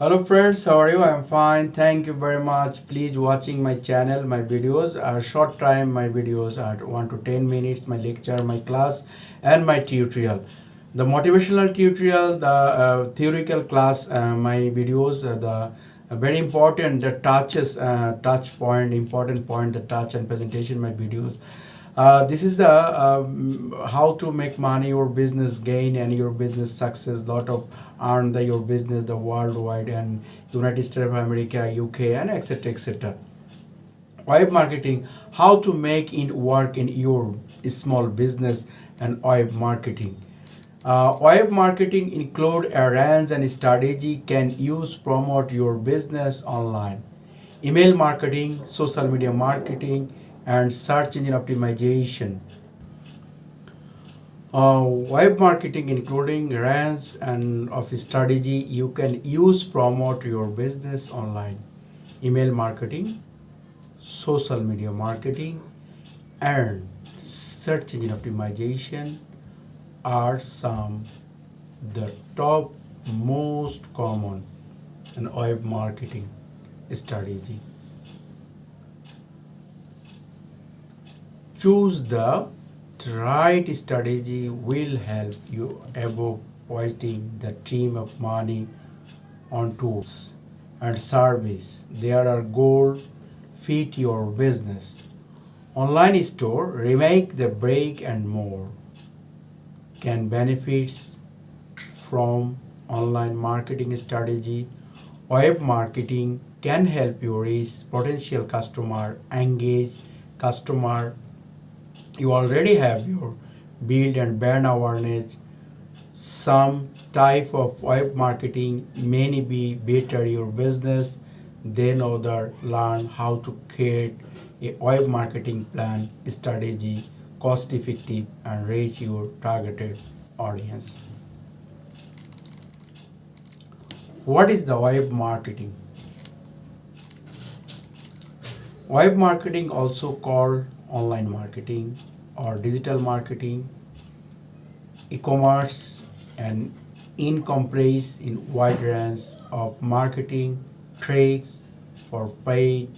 Hello friends, how are you? I'm fine. Thank you very much. Please watching my channel, my videos. Short time, my videos are 1 to 10 minutes, my lecture, my class, and my tutorial. The motivational tutorial, the theoretical class, my videos, the very important, the touch point, important point, the touch and presentation, my videos. This is the how to make money, your business gain, and your business success. Lot of earn your business the worldwide and United States of America, UK, and etc. etc. Web marketing, how to make it work in your small business and web marketing. Web marketing include a range and strategy can use promote your business online. Email marketing, social media marketing, and search engine optimization. Web marketing including range and of strategy you can use promote your business online. Email marketing, social media marketing, and search engine optimization are some the top most common in web marketing strategy. Choose the right strategy will help you avoid wasting the team of money on tools and service. There are goal fit your business. Online store, remake the break and more can benefits from online marketing strategy. Web marketing can help you reach potential customer, engage customer. You already have your build and brand awareness. Some type of web marketing may be better your business than other. Learn how to create a web marketing plan strategy, cost effective, and reach your targeted audience. What is the web marketing? Web marketing, also called online marketing or digital marketing, e-commerce, and encompasses in wide range of marketing tricks for paid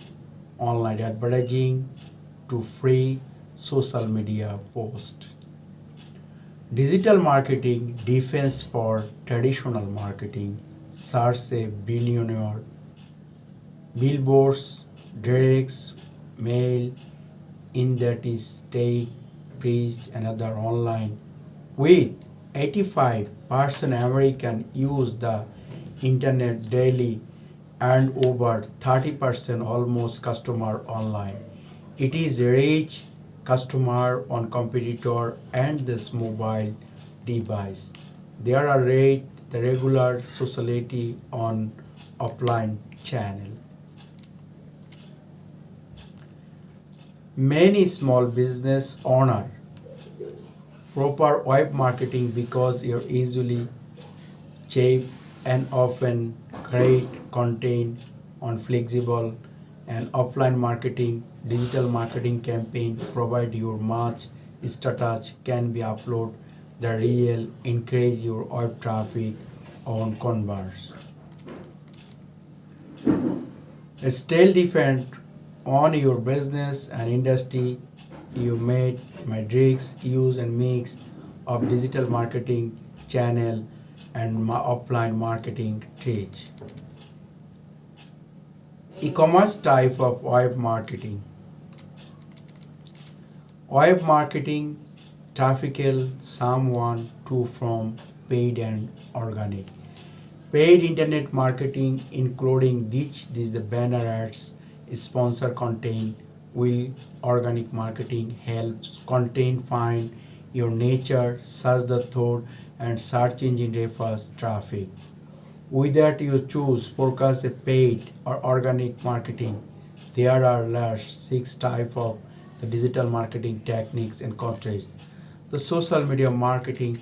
online advertising to free social media posts. Digital marketing defense for traditional marketing, such a billionaire, billboards, directs, mail, in that is take, preach, and other online. With 85% American use the internet daily and over 30% almost customer online. It is reach customer on competitor and this mobile device. There are rate the regular sociality on offline channel. Many small business owner proper web marketing because you're easily cheap and often create content on flexible and offline marketing. Digital marketing campaign provide your much status can be upload the real increase your web traffic on converse. Still depend on your business and industry. You made metrics, use and mix of digital marketing channel and offline marketing stage. E-commerce type of web marketing. Web marketing traffical someone to from paid and organic. Paid internet marketing including this the banner ads, sponsor content, will organic marketing helps content find your nature, search the thought, and search engine refers traffic. With that you choose forecast a paid or organic marketing. There are large 6 types of the digital marketing techniques and context. The social media marketing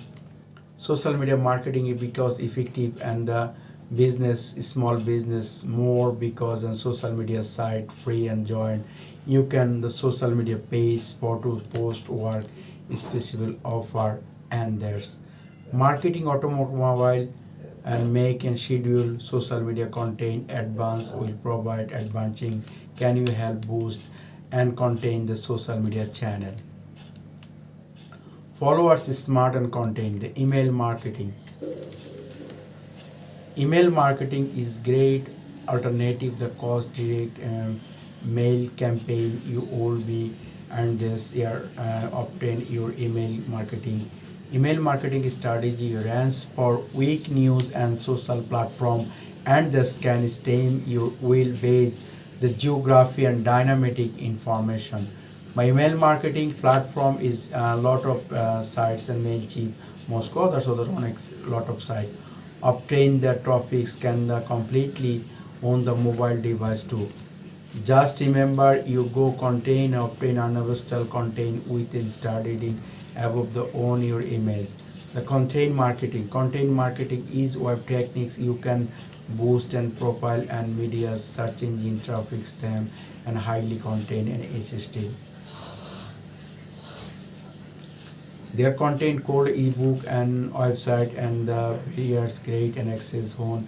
is because effective and the business small business more because on social media site free and join you can the social media page photos post work special offer and there's marketing automobile and make and schedule social media content. Advanced will provide advancing. Can you help boost and contain the social media channel? Followers is smart and content. The email marketing. Email marketing is great alternative. The cost direct mail campaign you will be and this year obtain your email marketing. Email marketing strategy runs for weak news and social platform and the can stem you will base the geography and dynamic information. My email marketing platform is a lot of sites and Mailchimp, Moscow, that's other one lot of sites. Obtain the traffic, scan the completely on the mobile device too. Just remember you go contain obtain universal content within starting above the own your image. The content marketing. Content marketing is web techniques you can boost and profile and media search engine traffic them and highly contain and assisted. Their content code ebook and website and the various great and access on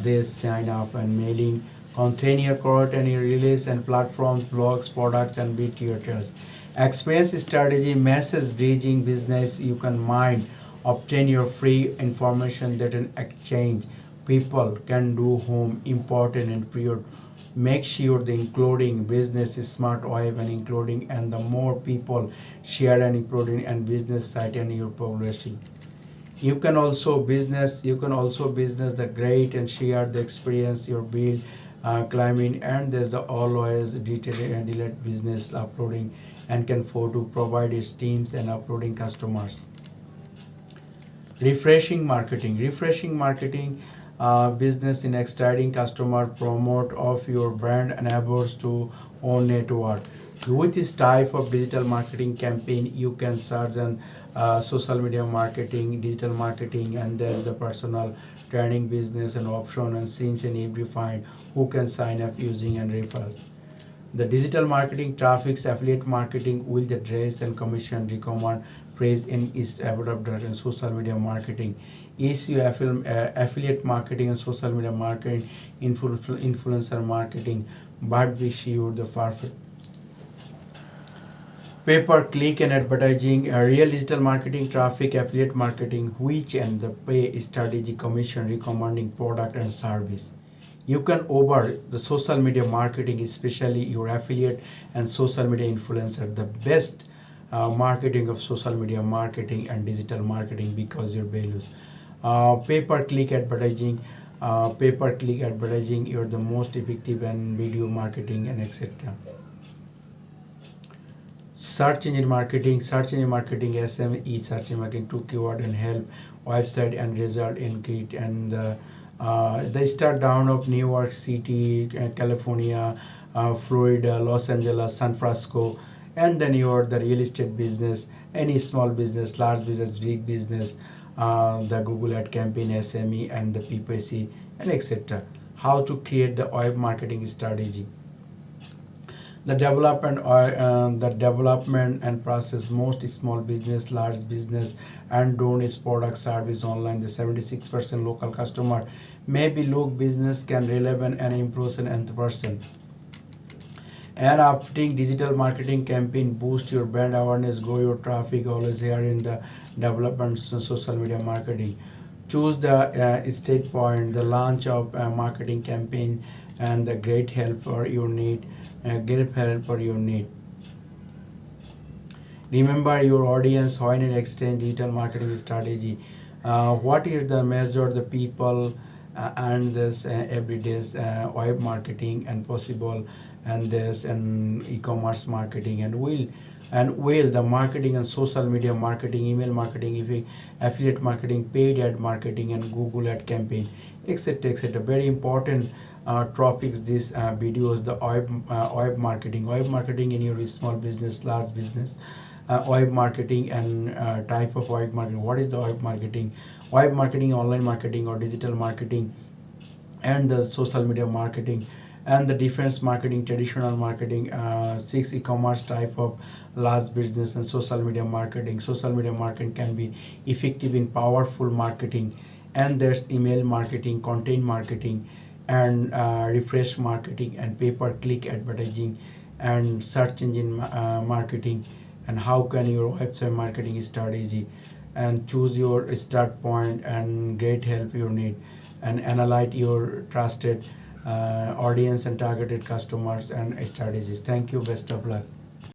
they sign up and mailing contain your code and your release and platforms blogs products and big theaters. Experience strategy message bridging business you can mind obtain your free information that an exchange people can do home important and period. Make sure the including business is smart web and including and the more people share and including and business site and your progressing. You can also business the great and share the experience your build climbing and there's the always detailed and delete business uploading and can photo provide its teams and uploading customers. Refreshing marketing business in exciting customer promote of your brand enables to own network. With this type of digital marketing campaign you can search and social media marketing digital marketing and there's the personal training business and option and since and every find who can sign up using and refers. The digital marketing traffics affiliate marketing will the dress and commission recommend praise in is developed and social media marketing. ECU affiliate marketing and social media marketing, influencer marketing, but we sure the perfect pay per click and advertising, real digital marketing, traffic, affiliate marketing, which and the pay strategy commission recommending product and service. You can over the social media marketing, especially your affiliate and social media influencer, the best marketing of social media marketing and digital marketing because your values. Pay per click advertising, you're the most effective and video marketing and etc. Search engine marketing, SME search engine marketing to keyword and help website and result in create and they start down of New York City, California, Florida, Los Angeles, San Francisco, and then you're the real estate business, any small business, large business, big business, the Google Ad campaign, SME, and the PPC, and etc. How to create the web marketing strategy. The development and process most small business, large business, and don't is product service online. The 76% local customer maybe look business can relevant and improve and person. And after digital marketing campaign boost your brand awareness, grow your traffic. Always here in the development social media marketing. Choose the state point, the launch of marketing campaign, and the great help for your need. Remember your audience when it extend digital marketing strategy. What is the measure the people and this everyday's web marketing and possible and this and e-commerce marketing and will the marketing and social media marketing, email marketing, affiliate marketing, paid ad marketing, and Google ad campaign, etc. etc. Very important topics. This videos the web marketing in your small business, large business, web marketing and type of web marketing. What is the web marketing? Web marketing, online marketing, or digital marketing, and the social media marketing and the defense marketing, traditional marketing, 6 e-commerce type of large business and social media marketing. Social media marketing can be effective in powerful marketing and there's email marketing, content marketing, and refresh marketing, and pay-per-click advertising, and search engine marketing, and how can your website marketing strategy, and choose your start point, and great help you need, and analyze your trusted audience and targeted customers and strategies. Thank you. Best of luck.